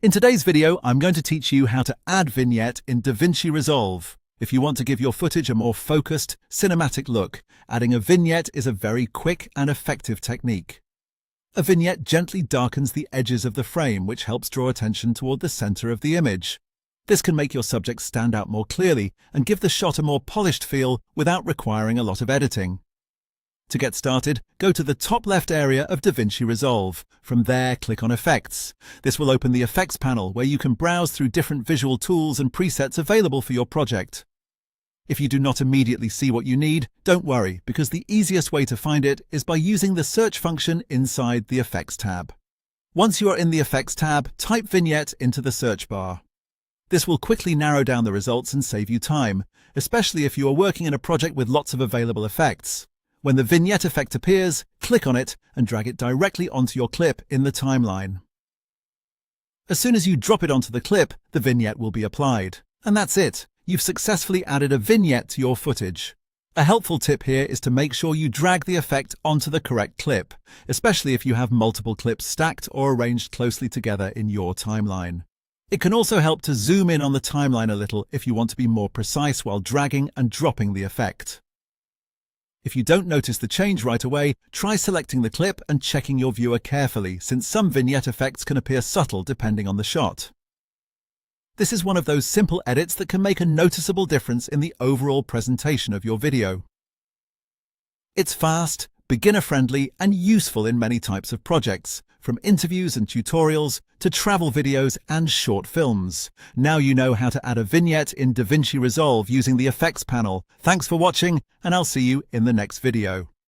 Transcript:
In today's video, I'm going to teach you how to add vignette in DaVinci Resolve. If you want to give your footage a more focused, cinematic look, adding a vignette is a very quick and effective technique. A vignette gently darkens the edges of the frame, which helps draw attention toward the center of the image. This can make your subject stand out more clearly and give the shot a more polished feel without requiring a lot of editing. To get started, go to the top left area of DaVinci Resolve. From there, click on Effects. This will open the Effects panel where you can browse through different visual tools and presets available for your project. If you do not immediately see what you need, don't worry, because the easiest way to find it is by using the search function inside the Effects tab. Once you are in the Effects tab, type Vignette into the search bar. This will quickly narrow down the results and save you time, especially if you are working in a project with lots of available effects. When the vignette effect appears, click on it and drag it directly onto your clip in the timeline. As soon as you drop it onto the clip, the vignette will be applied. And that's it. You've successfully added a vignette to your footage. A helpful tip here is to make sure you drag the effect onto the correct clip, especially if you have multiple clips stacked or arranged closely together in your timeline. It can also help to zoom in on the timeline a little if you want to be more precise while dragging and dropping the effect. If you don't notice the change right away, try selecting the clip and checking your viewer carefully, since some vignette effects can appear subtle depending on the shot. This is one of those simple edits that can make a noticeable difference in the overall presentation of your video. It's fast, beginner-friendly, and useful in many types of projects, from interviews and tutorials to travel videos and short films. Now you know how to add a vignette in DaVinci Resolve using the Effects panel. Thanks for watching, and I'll see you in the next video.